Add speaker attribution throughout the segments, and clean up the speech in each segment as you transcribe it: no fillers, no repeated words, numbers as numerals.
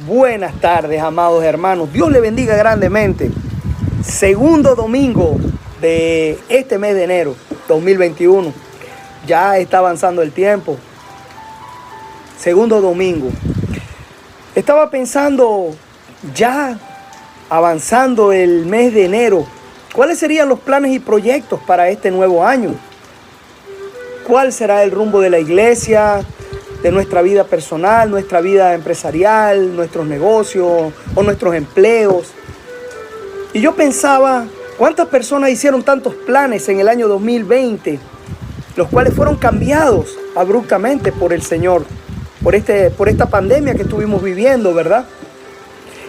Speaker 1: Buenas tardes, amados hermanos. Dios le bendiga grandemente. Segundo domingo de este mes de enero 2021. Ya está avanzando el tiempo. Segundo domingo. Estaba pensando, ya avanzando el mes de enero, ¿cuáles serían los planes y proyectos para este nuevo año? ¿Cuál será el rumbo de la iglesia, de nuestra vida personal, nuestra vida empresarial, nuestros negocios o nuestros empleos? Y yo pensaba, ¿cuántas personas hicieron tantos planes en el año 2020, los cuales fueron cambiados abruptamente por el Señor, por esta pandemia que estuvimos viviendo, ¿verdad?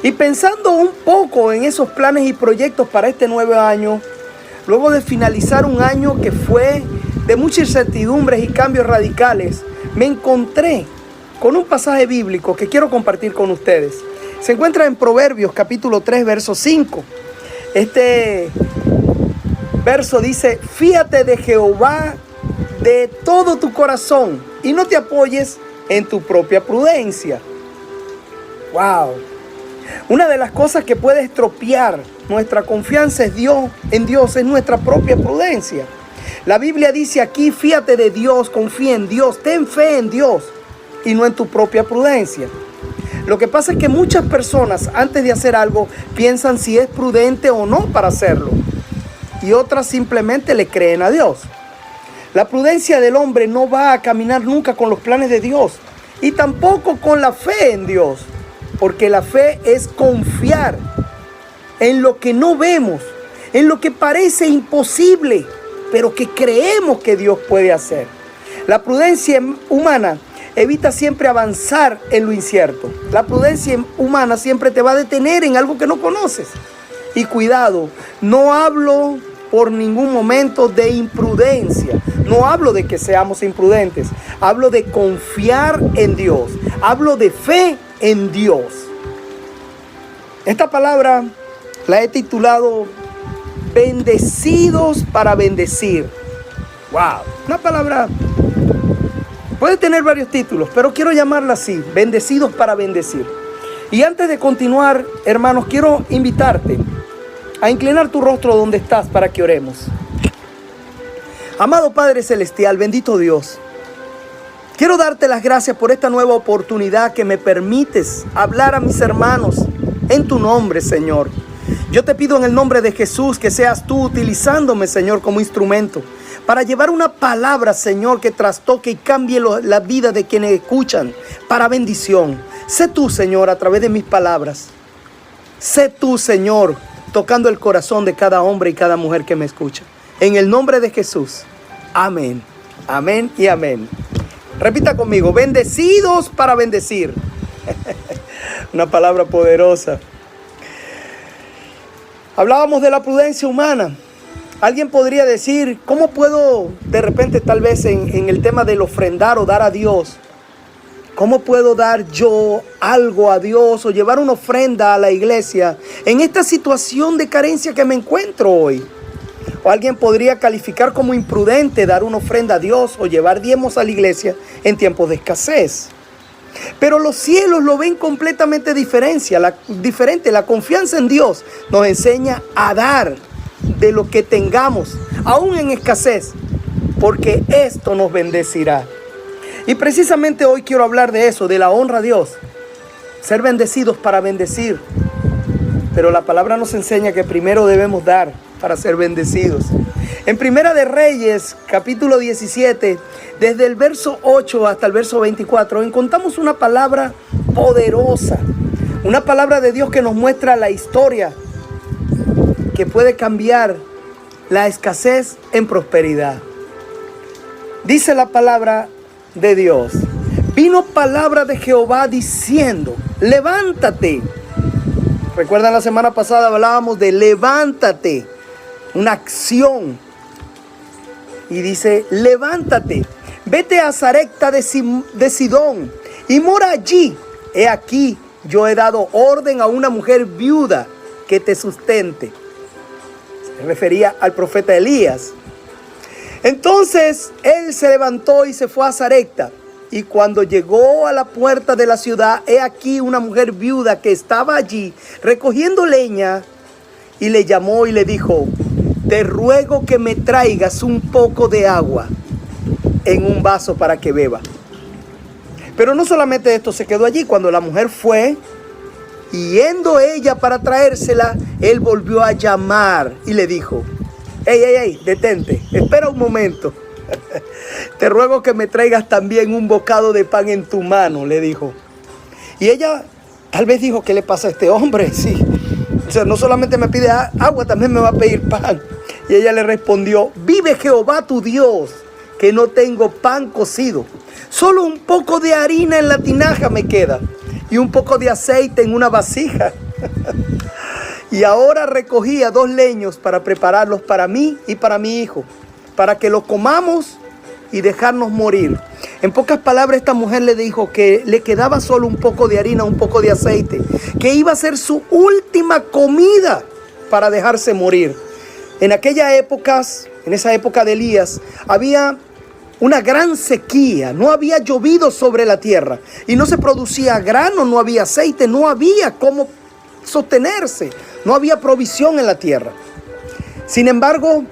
Speaker 1: Y pensando un poco en esos planes y proyectos para este nuevo año, luego de finalizar un año que fue de muchas incertidumbres y cambios radicales, me encontré con un pasaje bíblico que quiero compartir con ustedes. Se encuentra en Proverbios capítulo 3, verso 5. Este verso dice: fíate de Jehová de todo tu corazón y no te apoyes en tu propia prudencia. ¡Wow! Una de las cosas que puede estropear nuestra confianza en Dios es nuestra propia prudencia. La Biblia dice aquí: fíate de Dios, confía en Dios, ten fe en Dios y no en tu propia prudencia. Lo que pasa es que muchas personas antes de hacer algo piensan si es prudente o no para hacerlo, y otras simplemente le creen a Dios. La prudencia del hombre no va a caminar nunca con los planes de Dios y tampoco con la fe en Dios, porque la fe es confiar en lo que no vemos, en lo que parece imposible, pero que creemos que Dios puede hacer. La prudencia humana evita siempre avanzar en lo incierto. La prudencia humana siempre te va a detener en algo que no conoces. Y cuidado, no hablo por ningún momento de imprudencia. No hablo de que seamos imprudentes. Hablo de confiar en Dios. Hablo de fe en Dios. Esta palabra la he titulado bendecidos para bendecir. Wow, una palabra puede tener varios títulos, pero quiero llamarla así: bendecidos para bendecir. Y antes de continuar, hermanos, quiero invitarte a inclinar tu rostro donde estás para que oremos. Amado Padre Celestial, bendito Dios, quiero darte las gracias por esta nueva oportunidad que me permites hablar a mis hermanos en tu nombre, Señor. Yo te pido en el nombre de Jesús que seas tú utilizándome, Señor, como instrumento para llevar una palabra, Señor, que trastoque y cambie la vida de quienes escuchan para bendición. Sé tú, Señor, a través de mis palabras. Sé tú, Señor, tocando el corazón de cada hombre y cada mujer que me escucha. En el nombre de Jesús. Amén. Amén y amén. Repita conmigo: bendecidos para bendecir. Una palabra poderosa. Hablábamos de la prudencia humana. Alguien podría decir: ¿cómo puedo de repente, tal vez en el tema del ofrendar o dar a Dios, cómo puedo dar yo algo a Dios o llevar una ofrenda a la iglesia en esta situación de carencia que me encuentro hoy? O alguien podría calificar como imprudente dar una ofrenda a Dios o llevar diezmos a la iglesia en tiempos de escasez. Pero los cielos lo ven completamente diferente. La confianza en Dios nos enseña a dar de lo que tengamos, aún en escasez, porque esto nos bendecirá. Y precisamente hoy quiero hablar de eso, de la honra a Dios. Ser bendecidos para bendecir. Pero la palabra nos enseña que primero debemos dar para ser bendecidos. En Primera de Reyes, capítulo 17, desde el verso 8 hasta el verso 24, encontramos una palabra poderosa. Una palabra de Dios que nos muestra la historia que puede cambiar la escasez en prosperidad. Dice la palabra de Dios: vino palabra de Jehová diciendo: levántate. Recuerdan, la semana pasada hablábamos de levántate, una acción. Y dice: levántate, vete a Sarepta de Sidón y mora allí. He aquí, yo he dado orden a una mujer viuda que te sustente. Se refería al profeta Elías. Entonces él se levantó y se fue a Sarepta. Y cuando llegó a la puerta de la ciudad, he aquí una mujer viuda que estaba allí recogiendo leña, y le llamó y le dijo: te ruego que me traigas un poco de agua en un vaso para que beba. Pero no solamente esto se quedó allí. Cuando la mujer fue, y yendo ella para traérsela, él volvió a llamar y le dijo: hey, detente, espera un momento. Te ruego que me traigas también un bocado de pan en tu mano, le dijo. Y ella tal vez dijo: ¿qué le pasa a este hombre? Sí. O sea, no solamente me pide agua, también me va a pedir pan. Y ella le respondió: vive Jehová tu Dios, que no tengo pan cocido. Solo un poco de harina en la tinaja me queda, y un poco de aceite en una vasija. Y ahora recogía 2 leños para prepararlos para mí y para mi hijo, para que lo comamos y dejarnos morir. En pocas palabras, esta mujer le dijo que le quedaba solo un poco de harina, un poco de aceite, que iba a ser su última comida para dejarse morir. En aquellas épocas, en esa época de Elías, había una gran sequía, no había llovido sobre la tierra y no se producía grano, no había aceite, no había cómo sostenerse, no había provisión en la tierra. Sin embargo,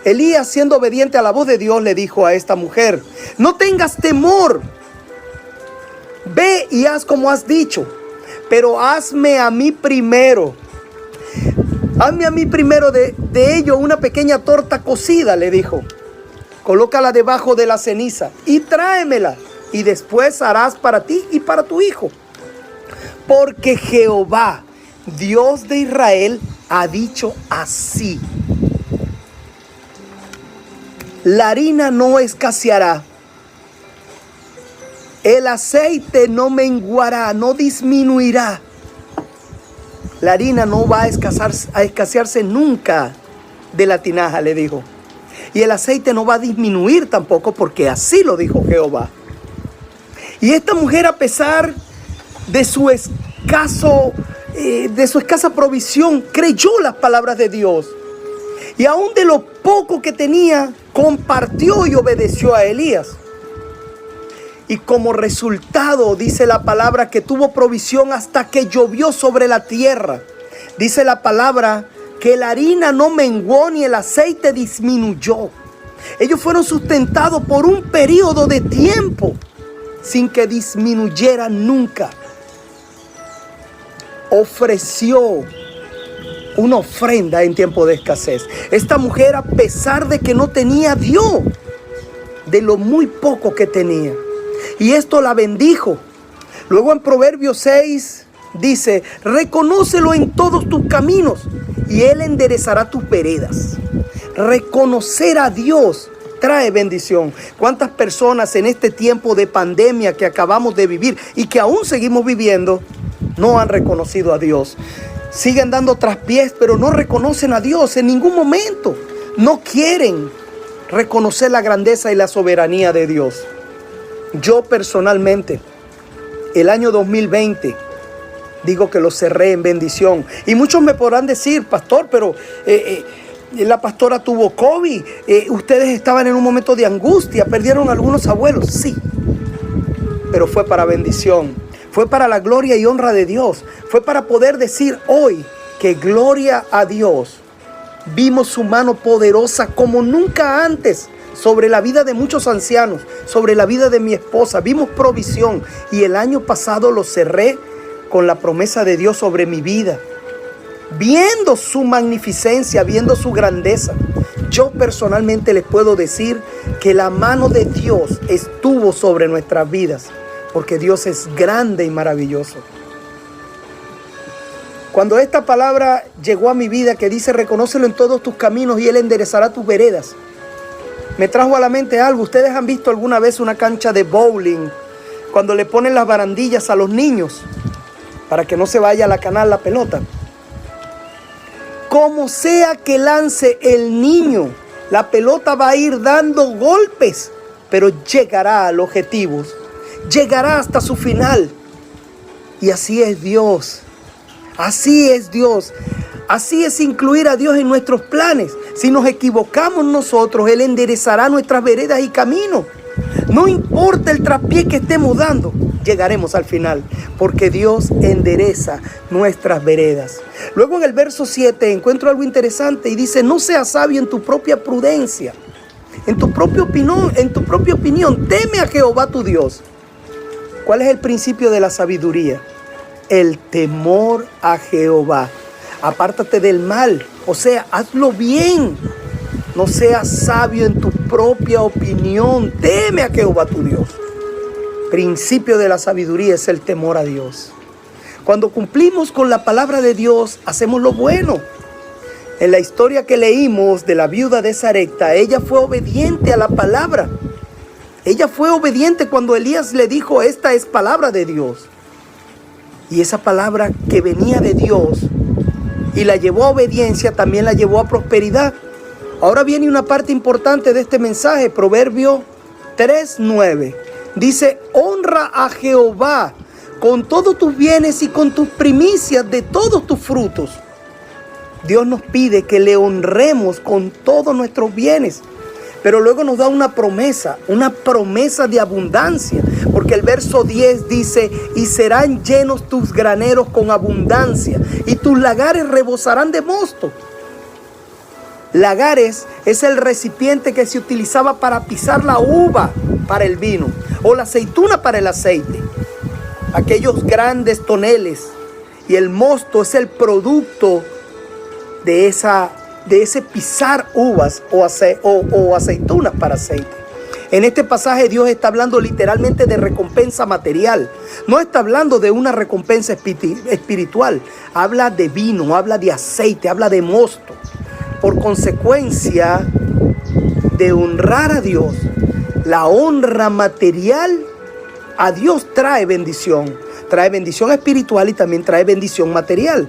Speaker 1: Elías, siendo obediente a la voz de Dios, le dijo a esta mujer: no tengas temor, ve y haz como has dicho, pero hazme a mí primero. Hazme a mí primero de ello una pequeña torta cocida, le dijo. Colócala debajo de la ceniza y tráemela, y después harás para ti y para tu hijo. Porque Jehová, Dios de Israel, ha dicho así: la harina no escaseará, el aceite no menguará, no disminuirá. La harina no va a escasearse nunca de la tinaja, le dijo. Y el aceite no va a disminuir tampoco, porque así lo dijo Jehová. Y esta mujer, a pesar de su escasa provisión, creyó las palabras de Dios. Y aún de lo poco que tenía, compartió y obedeció a Elías. Y como resultado, dice la palabra, que tuvo provisión hasta que llovió sobre la tierra. Dice la palabra que la harina no menguó ni el aceite disminuyó. Ellos fueron sustentados por un periodo de tiempo sin que disminuyera nunca. Ofreció una ofrenda en tiempo de escasez. Esta mujer, a pesar de que no tenía, dio de lo muy poco que tenía. Y esto la bendijo. Luego en Proverbios 6 dice: reconócelo en todos tus caminos y Él enderezará tus veredas. Reconocer a Dios trae bendición. ¿Cuántas personas en este tiempo de pandemia que acabamos de vivir y que aún seguimos viviendo no han reconocido a Dios? Siguen dando traspiés, pero no reconocen a Dios en ningún momento. No quieren reconocer la grandeza y la soberanía de Dios. Yo personalmente, el año 2020, digo que lo cerré en bendición. Y muchos me podrán decir: pastor, pero la pastora tuvo COVID, ustedes estaban en un momento de angustia, perdieron algunos abuelos. Sí, pero fue para bendición, fue para la gloria y honra de Dios. Fue para poder decir hoy que gloria a Dios. Vimos su mano poderosa como nunca antes sobre la vida de muchos ancianos, sobre la vida de mi esposa. Vimos provisión, y el año pasado lo cerré con la promesa de Dios sobre mi vida, viendo su magnificencia, viendo su grandeza. Yo personalmente les puedo decir que la mano de Dios estuvo sobre nuestras vidas, porque Dios es grande y maravilloso. Cuando esta palabra llegó a mi vida, que dice: reconócelo en todos tus caminos y Él enderezará tus veredas, me trajo a la mente algo. ¿Ustedes han visto alguna vez una cancha de bowling cuando le ponen las barandillas a los niños para que no se vaya a la canal la pelota? Como sea que lance el niño, la pelota va a ir dando golpes, pero llegará al objetivo, llegará hasta su final. Y así es Dios. Así es Dios. Así es incluir a Dios en nuestros planes. Si nos equivocamos nosotros, Él enderezará nuestras veredas y caminos. No importa el traspié que estemos dando, llegaremos al final, porque Dios endereza nuestras veredas. Luego en el verso 7 encuentro algo interesante y dice: no seas sabio en tu propia prudencia, en tu propia opinión, teme a Jehová tu Dios. ¿Cuál es el principio de la sabiduría? El temor a Jehová. Apártate del mal, o sea, hazlo bien. No seas sabio en tu propia opinión, teme a Jehová tu Dios. Principio de la sabiduría es el temor a Dios. Cuando cumplimos con la palabra de Dios, hacemos lo bueno. En la historia que leímos de la viuda de Sarepta, ella fue obediente a la palabra. Ella fue obediente cuando Elías le dijo: esta es palabra de Dios. Y esa palabra que venía de Dios y la llevó a obediencia, también la llevó a prosperidad. Ahora viene una parte importante de este mensaje. Proverbio 3:9 dice: honra a Jehová con todos tus bienes y con tus primicias de todos tus frutos. Dios nos pide que le honremos con todos nuestros bienes. Pero luego nos da una promesa de abundancia. Porque el verso 10 dice: y serán llenos tus graneros con abundancia, y tus lagares rebosarán de mosto. Lagares es el recipiente que se utilizaba para pisar la uva para el vino, o la aceituna para el aceite. Aquellos grandes toneles. Y el mosto es el producto de ese pisar uvas o aceitunas para aceite. En este pasaje Dios está hablando literalmente de recompensa material. No está hablando de una recompensa espiritual. Habla de vino, habla de aceite, habla de mosto. Por consecuencia de honrar a Dios, la honra material a Dios trae bendición. Trae bendición espiritual y también trae bendición material.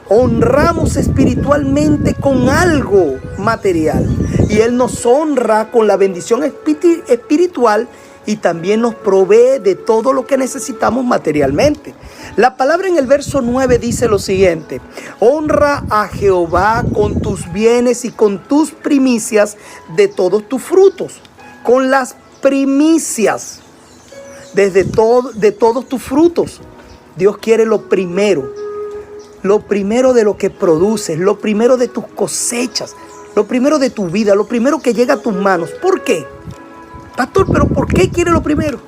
Speaker 1: Honramos espiritualmente con algo material y Él nos honra con la bendición espiritual y también nos provee de todo lo que necesitamos materialmente. La palabra en el verso 9 dice lo siguiente: honra a Jehová con tus bienes y con tus primicias de todos tus frutos. Con las primicias de todos tus frutos. Dios quiere lo primero de lo que produces, lo primero de tus cosechas, lo primero de tu vida, lo primero que llega a tus manos. ¿Por qué? Pastor, ¿pero por qué quiere lo primero?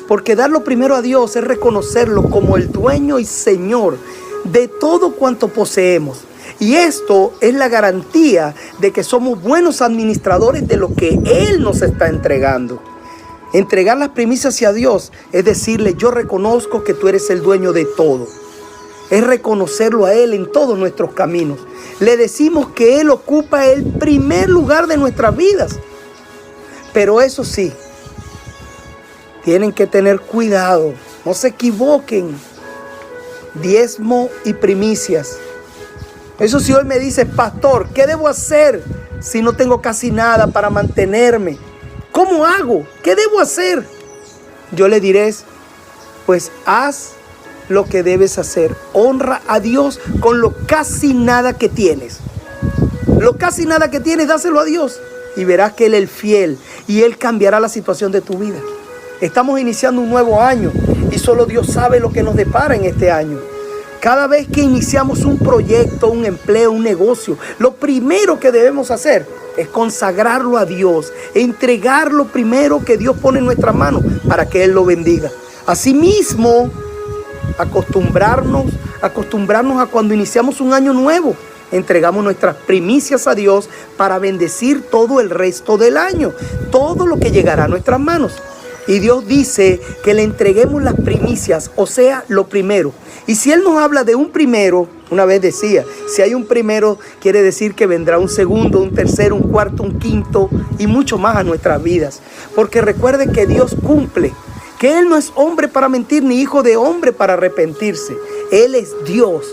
Speaker 1: Porque dar lo primero a Dios es reconocerlo como el dueño y Señor de todo cuanto poseemos. Y esto es la garantía de que somos buenos administradores de lo que Él nos está entregando. Entregar las primicias hacia Dios es decirle: yo reconozco que tú eres el dueño de todo. Es reconocerlo a Él en todos nuestros caminos. Le decimos que Él ocupa el primer lugar de nuestras vidas. Pero eso sí, tienen que tener cuidado. No se equivoquen. Diezmo y primicias. Eso si hoy me dice: pastor, ¿qué debo hacer si no tengo casi nada para mantenerme? ¿Cómo hago? ¿Qué debo hacer? Yo le diré: pues haz lo que debes hacer. Honra a Dios con lo casi nada que tienes. Lo casi nada que tienes, dáselo a Dios. Y verás que Él es fiel y Él cambiará la situación de tu vida. Estamos iniciando un nuevo año y solo Dios sabe lo que nos depara en este año. Cada vez que iniciamos un proyecto, un empleo, un negocio, lo primero que debemos hacer es consagrarlo a Dios, entregar lo primero que Dios pone en nuestras manos para que Él lo bendiga. Asimismo, acostumbrarnos a cuando iniciamos un año nuevo, entregamos nuestras primicias a Dios para bendecir todo el resto del año, todo lo que llegará a nuestras manos. Y Dios dice que le entreguemos las primicias, o sea, lo primero. Y si Él nos habla de un primero, una vez decía, si hay un primero, quiere decir que vendrá un segundo, un tercero, un cuarto, un quinto y mucho más a nuestras vidas. Porque recuerde que Dios cumple, que Él no es hombre para mentir, ni hijo de hombre para arrepentirse. Él es Dios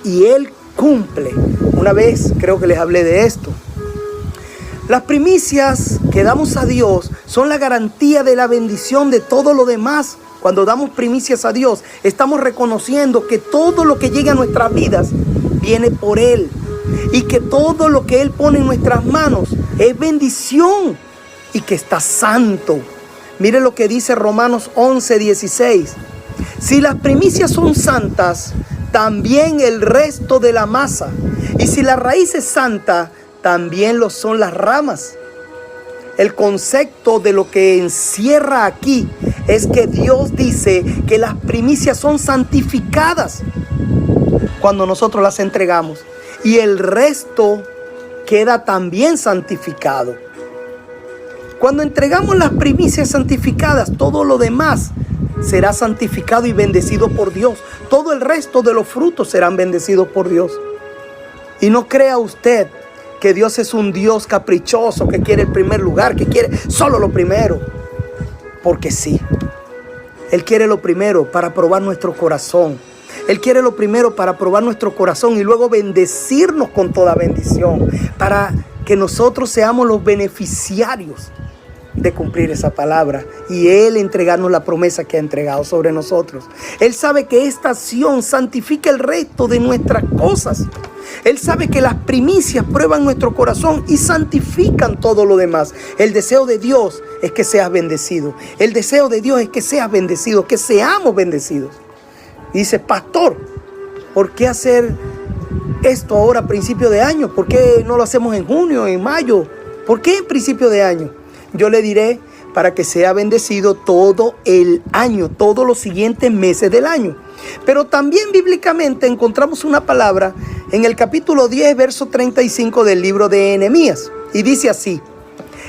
Speaker 1: y Él cumple. Una vez creo que les hablé de esto. Las primicias que damos a Dios son la garantía de la bendición de todo lo demás. Cuando damos primicias a Dios, estamos reconociendo que todo lo que llega a nuestras vidas viene por Él. Y que todo lo que Él pone en nuestras manos es bendición. y que está santo. Mire lo que dice Romanos 11:16. Si las primicias son santas, también el resto de la masa. Y si la raíz es santa, también lo son las ramas. El concepto de lo que encierra aquí es que Dios dice que las primicias son santificadas cuando nosotros las entregamos. Y el resto queda también santificado. Cuando entregamos las primicias santificadas, todo lo demás será santificado y bendecido por Dios. Todo el resto de los frutos serán bendecidos por Dios. Y no crea usted que Dios es un Dios caprichoso, que quiere el primer lugar, que quiere solo lo primero. Porque sí, Él quiere lo primero para probar nuestro corazón. Él quiere lo primero para probar nuestro corazón y luego bendecirnos con toda bendición, para que nosotros seamos los beneficiarios de cumplir esa palabra y Él entregarnos la promesa que ha entregado sobre nosotros. Él sabe que esta acción santifica el resto de nuestras cosas. Él sabe que las primicias prueban nuestro corazón y santifican todo lo demás. El deseo de Dios es que seas bendecido. El deseo de Dios es que seas bendecido, que seamos bendecidos. Dice, pastor, ¿por qué hacer esto ahora a principio de año? ¿Por qué no lo hacemos en junio, en mayo? ¿Por qué en principio de año? Yo le diré, para que sea bendecido todo el año, todos los siguientes meses del año. Pero también bíblicamente encontramos una palabra en el capítulo 10, verso 35 del libro de Nehemías. Y dice así: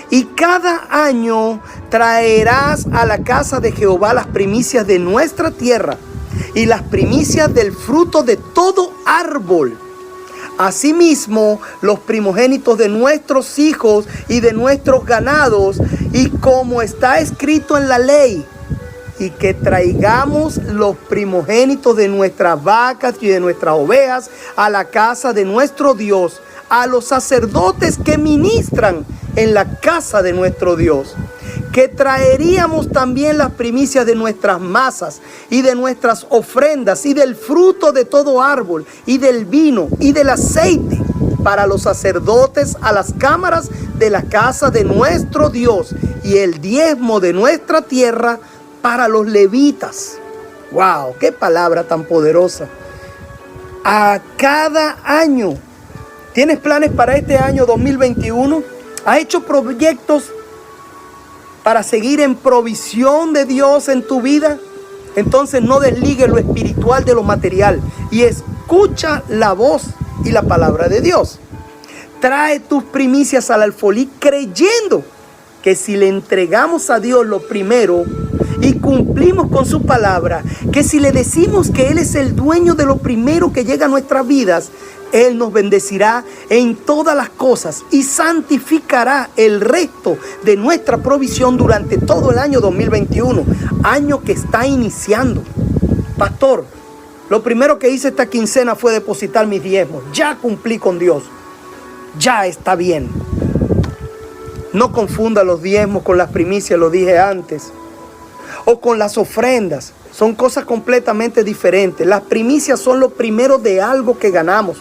Speaker 1: y cada año traerás a la casa de Jehová las primicias de nuestra tierra y las primicias del fruto de todo árbol. Asimismo, los primogénitos de nuestros hijos y de nuestros ganados, y como está escrito en la ley, y que traigamos los primogénitos de nuestras vacas y de nuestras ovejas a la casa de nuestro Dios, a los sacerdotes que ministran en la casa de nuestro Dios. Que traeríamos también las primicias de nuestras masas y de nuestras ofrendas y del fruto de todo árbol y del vino y del aceite para los sacerdotes a las cámaras de la casa de nuestro Dios, y el diezmo de nuestra tierra para los levitas. ¡Wow! ¡Qué palabra tan poderosa! A cada año. ¿Tienes planes para este año 2021? ¿Has hecho proyectos para seguir en provisión de Dios en tu vida? Entonces no desligue lo espiritual de lo material y escucha la voz y la palabra de Dios. Trae tus primicias al alfolí creyendo que si le entregamos a Dios lo primero y cumplimos con su palabra, que si le decimos que Él es el dueño de lo primero que llega a nuestras vidas, Él nos bendecirá en todas las cosas y santificará el resto de nuestra provisión durante todo el año 2021, año que está iniciando. Pastor, lo primero que hice esta quincena fue depositar mis diezmos. Ya cumplí con Dios. Ya está bien. No confunda los diezmos con las primicias, lo dije antes. O con las ofrendas. Son cosas completamente diferentes. Las primicias son lo primero de algo que ganamos.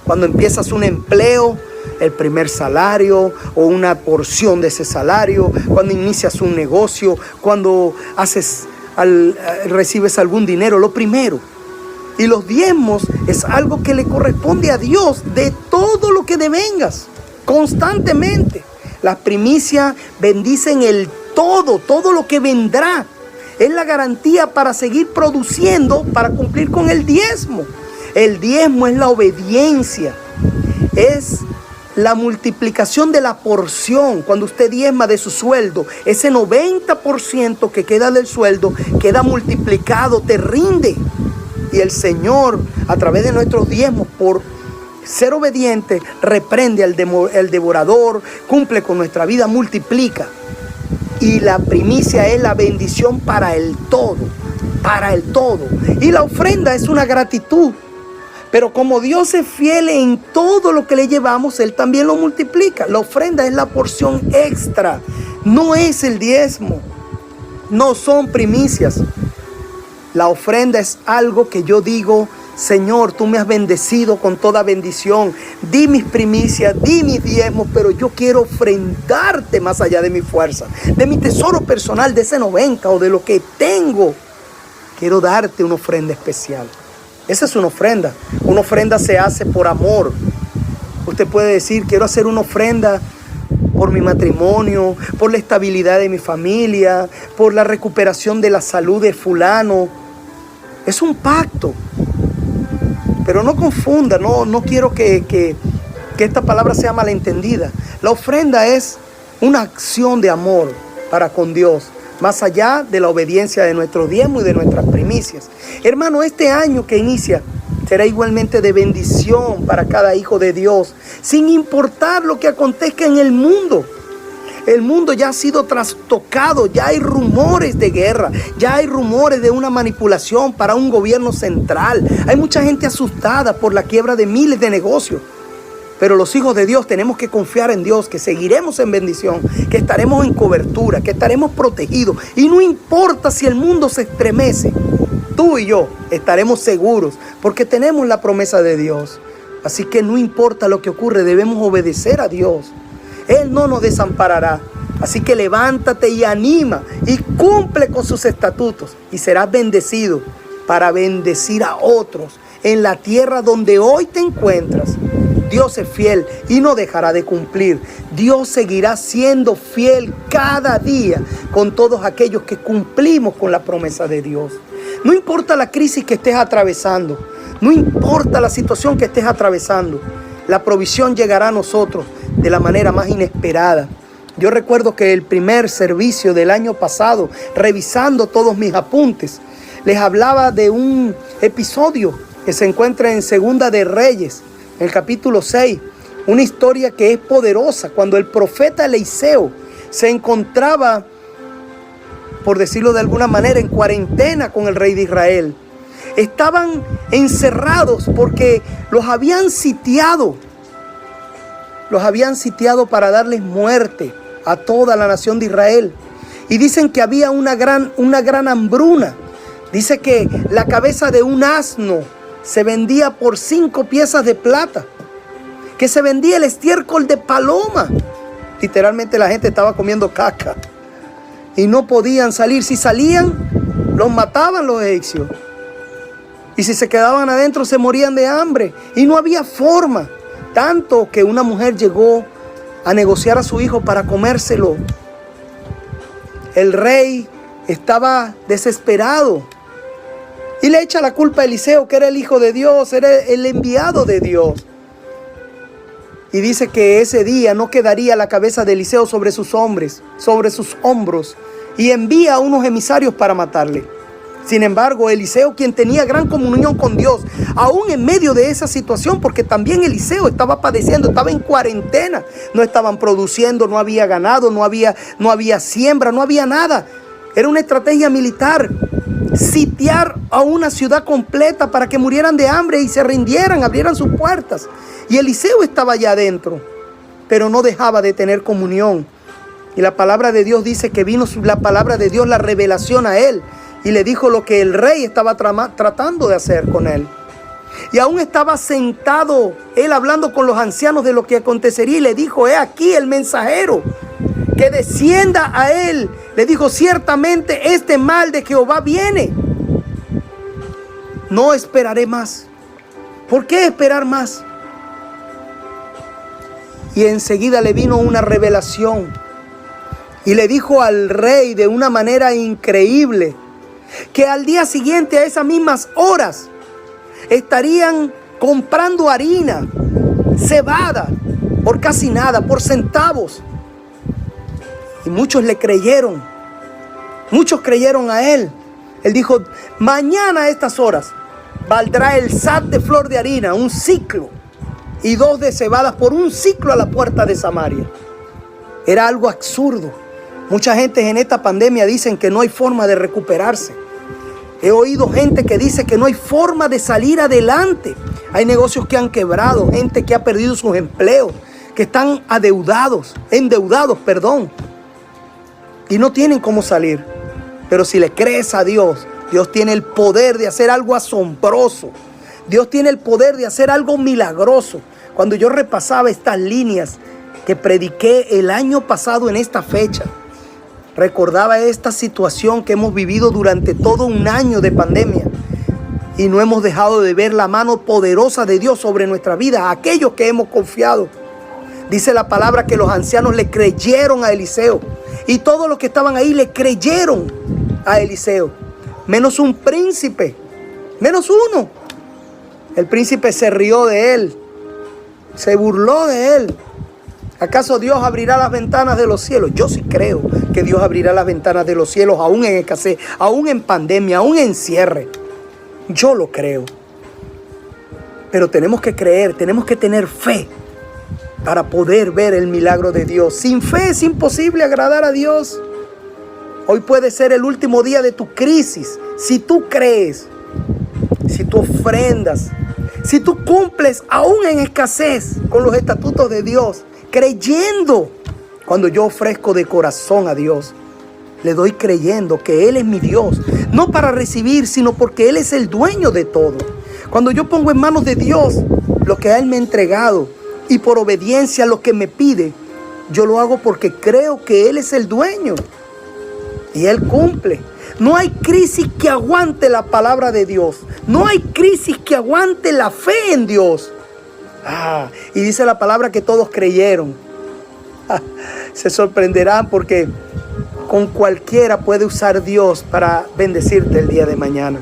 Speaker 1: Cuando empiezas un empleo, el primer salario o una porción de ese salario. Cuando inicias un negocio, cuando recibes algún dinero, lo primero. Y los diezmos es algo que le corresponde a Dios de todo lo que devengas, constantemente. Las primicias bendicen el todo lo que vendrá. Es la garantía para seguir produciendo, para cumplir con el diezmo. El diezmo es la obediencia, es la multiplicación de la porción. Cuando usted diezma de su sueldo, ese 90% que queda del sueldo queda multiplicado, te rinde. Y el Señor, a través de nuestros diezmos, por ser obediente, reprende al devorador, cumple con nuestra vida, multiplica. Y la primicia es la bendición para el todo, para el todo. Y la ofrenda es una gratitud. Pero como Dios es fiel en todo lo que le llevamos, Él también lo multiplica. La ofrenda es la porción extra, no es el diezmo, no son primicias. La ofrenda es algo que yo digo, Señor, tú me has bendecido con toda bendición. Di mis primicias, di mis diezmos, pero yo quiero ofrendarte más allá de mi fuerza, de mi tesoro personal, de ese 90 o de lo que tengo. Quiero darte una ofrenda especial. Esa es una ofrenda. Una ofrenda se hace por amor. Usted puede decir, quiero hacer una ofrenda por mi matrimonio, por la estabilidad de mi familia, por la recuperación de la salud de fulano. Es un pacto. Pero no confunda, no quiero que esta palabra sea malentendida. La ofrenda es una acción de amor para con Dios, más allá de la obediencia de nuestro diezmo y de nuestras primicias. Hermano, este año que inicia será igualmente de bendición para cada hijo de Dios, sin importar lo que acontezca en el mundo. El mundo ya ha sido trastocado, ya hay rumores de guerra, ya hay rumores de una manipulación para un gobierno central. Hay mucha gente asustada por la quiebra de miles de negocios. Pero los hijos de Dios tenemos que confiar en Dios, que seguiremos en bendición, que estaremos en cobertura, que estaremos protegidos. Y no importa si el mundo se estremece, tú y yo estaremos seguros porque tenemos la promesa de Dios. Así que no importa lo que ocurre, debemos obedecer a Dios. Él no nos desamparará. Así que levántate y anima y cumple con sus estatutos y serás bendecido para bendecir a otros en la tierra donde hoy te encuentras. Dios es fiel y no dejará de cumplir. Dios seguirá siendo fiel cada día con todos aquellos que cumplimos con la promesa de Dios. No importa la crisis que estés atravesando, no importa la situación que estés atravesando, la provisión llegará a nosotros de la manera más inesperada. Yo recuerdo que el primer servicio del año pasado, revisando todos mis apuntes, les hablaba de un episodio que se encuentra en Segunda de Reyes, en el capítulo 6, una historia que es poderosa, cuando el profeta Eliseo se encontraba, por decirlo de alguna manera, en cuarentena con el rey de Israel. Estaban encerrados porque los habían sitiado para darles muerte a toda la nación de Israel. Y dicen que había una gran hambruna. Dice que la cabeza de un asno se vendía por 5 piezas de plata, que se vendía el estiércol de paloma. Literalmente la gente estaba comiendo caca y no podían salir. Si salían, los mataban los egipcios. Y si se quedaban adentro, se morían de hambre. Y no había forma. Tanto que una mujer llegó a negociar a su hijo para comérselo. El rey estaba desesperado y le echa la culpa a Eliseo, que era el hijo de Dios, era el enviado de Dios. Y dice que ese día no quedaría la cabeza de Eliseo sobre sus hombros, y envía a unos emisarios para matarle. Sin embargo, Eliseo, quien tenía gran comunión con Dios, aún en medio de esa situación, porque también Eliseo estaba padeciendo, estaba en cuarentena, no estaban produciendo, no había ganado, no había siembra, no había nada. Era una estrategia militar, sitiar a una ciudad completa para que murieran de hambre y se rindieran, abrieran sus puertas. Y Eliseo estaba allá adentro, pero no dejaba de tener comunión. Y la palabra de Dios dice que vino la palabra de Dios, la revelación a él, y le dijo lo que el rey estaba tratando de hacer con él. Y aún estaba sentado él hablando con los ancianos de lo que acontecería, y le dijo: he aquí el mensajero que descienda a él. Le dijo: ciertamente este mal de Jehová viene. No esperaré más. ¿Por qué esperar más? Y enseguida le vino una revelación. Y le dijo al rey de una manera increíble que al día siguiente, a esas mismas horas, estarían comprando harina, cebada, por casi nada, por centavos. Y muchos le creyeron. Muchos creyeron a él. Él dijo: mañana a estas horas valdrá el sat de flor de harina, un ciclo, y 2 de cebadas por un ciclo a la puerta de Samaria. Era algo absurdo. Mucha gente en esta pandemia dicen que no hay forma de recuperarse. He oído gente que dice que no hay forma de salir adelante. Hay negocios que han quebrado, gente que ha perdido sus empleos, que están endeudados, y no tienen cómo salir. Pero si le crees a Dios, Dios tiene el poder de hacer algo asombroso, Dios tiene el poder de hacer algo milagroso. Cuando yo repasaba estas líneas que prediqué el año pasado en esta fecha, recordaba esta situación que hemos vivido durante todo un año de pandemia y no hemos dejado de ver la mano poderosa de Dios sobre nuestra vida, a aquellos que hemos confiado. Dice la palabra que los ancianos le creyeron a Eliseo y todos los que estaban ahí le creyeron a Eliseo, menos un príncipe, menos uno. El príncipe se rió de él, se burló de él. ¿Acaso Dios abrirá las ventanas de los cielos? Yo sí creo que Dios abrirá las ventanas de los cielos, aún en escasez, aún en pandemia, aún en cierre. Yo lo creo. Pero tenemos que creer, tenemos que tener fe para poder ver el milagro de Dios. Sin fe es imposible agradar a Dios. Hoy puede ser el último día de tu crisis. Si tú crees, si tú ofrendas, si tú cumples aún en escasez con los estatutos de Dios, creyendo. Cuando yo ofrezco de corazón a Dios, le doy creyendo que Él es mi Dios, no para recibir, sino porque Él es el dueño de todo. Cuando yo pongo en manos de Dios lo que Él me ha entregado y por obediencia a lo que me pide, yo lo hago porque creo que Él es el dueño y Él cumple. No hay crisis que aguante la palabra de Dios. No hay crisis que aguante la fe en Dios. Y dice la palabra que todos creyeron. Se sorprenderán porque con cualquiera puede usar Dios para bendecirte el día de mañana.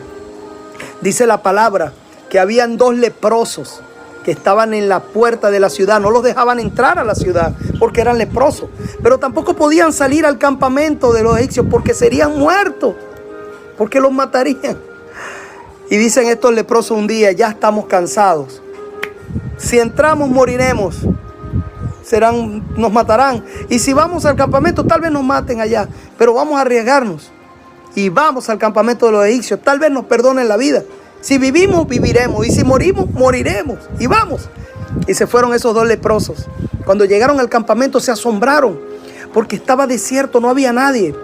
Speaker 1: Dice la palabra que habían 2 leprosos que estaban en la puerta de la ciudad. No los dejaban entrar a la ciudad porque eran leprosos. Pero tampoco podían salir al campamento de los egipcios porque serían muertos, porque los matarían. Y dicen estos leprosos un día: ya estamos cansados. Si entramos moriremos, nos matarán. Y si vamos al campamento tal vez nos maten allá, pero vamos a arriesgarnos. Y vamos al campamento de los egipcios, tal vez nos perdonen la vida. Si vivimos, viviremos. Y si morimos, moriremos. Y vamos. Y se fueron esos 2 leprosos. Cuando llegaron al campamento se asombraron porque estaba desierto, no había nadie.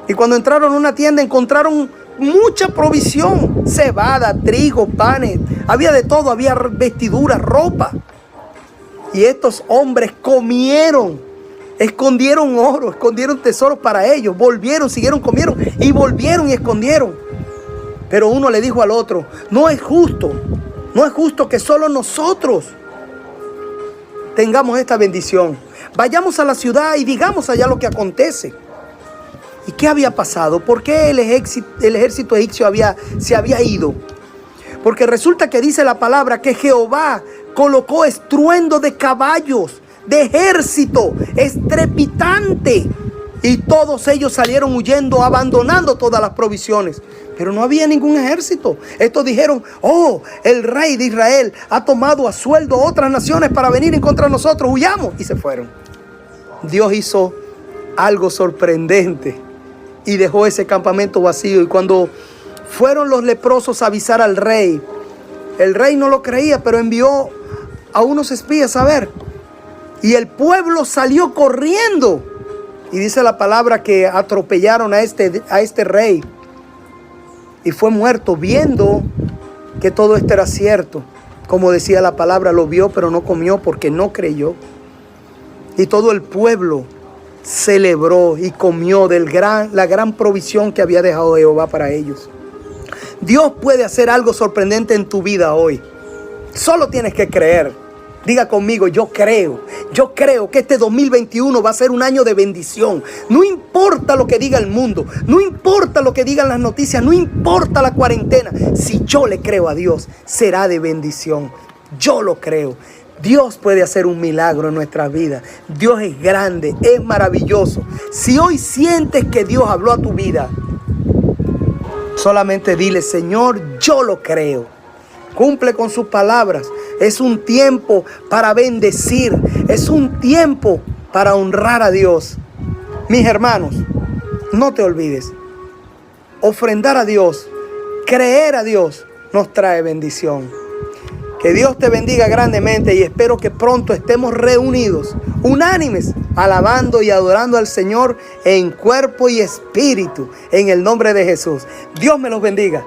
Speaker 1: Y cuando entraron a una tienda encontraron mucha provisión: cebada, trigo, panes. Había de todo, había vestiduras, ropa. Y estos hombres comieron, escondieron oro, escondieron tesoros para ellos. Volvieron, siguieron, comieron y volvieron y escondieron. Pero uno le dijo al otro: no es justo que solo nosotros tengamos esta bendición. Vayamos a la ciudad y digamos allá lo que acontece. ¿Y qué había pasado? ¿Por qué el ejército egipcio se había ido? Porque resulta que dice la palabra que Jehová colocó estruendo de caballos, de ejército estrepitante. Y todos ellos salieron huyendo, abandonando todas las provisiones. Pero no había ningún ejército. Estos dijeron: oh, el rey de Israel ha tomado a sueldo a otras naciones para venir en contra de nosotros. Huyamos. Y se fueron. Dios hizo algo sorprendente y dejó ese campamento vacío. Y cuando fueron los leprosos a avisar al rey, el rey no lo creía, pero envió a unos espías a ver. Y el pueblo salió corriendo. Y dice la palabra que atropellaron a este rey. Y fue muerto viendo que todo esto era cierto. Como decía la palabra, lo vio pero no comió porque no creyó. Y todo el pueblo celebró y comió de la gran provisión que había dejado Jehová para ellos. Dios puede hacer algo sorprendente en tu vida hoy. Solo tienes que creer. Diga conmigo: yo creo que este 2021 va a ser un año de bendición. No importa lo que diga el mundo, no importa lo que digan las noticias, no importa la cuarentena. Si yo le creo a Dios, será de bendición. Yo lo creo. Dios puede hacer un milagro en nuestra vida. Dios es grande, es maravilloso. Si hoy sientes que Dios habló a tu vida, solamente dile: Señor, yo lo creo. Cumple con sus palabras. Es un tiempo para bendecir. Es un tiempo para honrar a Dios. Mis hermanos, no te olvides. Ofrendar a Dios, creer a Dios, nos trae bendición. Que Dios te bendiga grandemente y espero que pronto estemos reunidos, unánimes, alabando y adorando al Señor en cuerpo y espíritu, en el nombre de Jesús. Dios me los bendiga.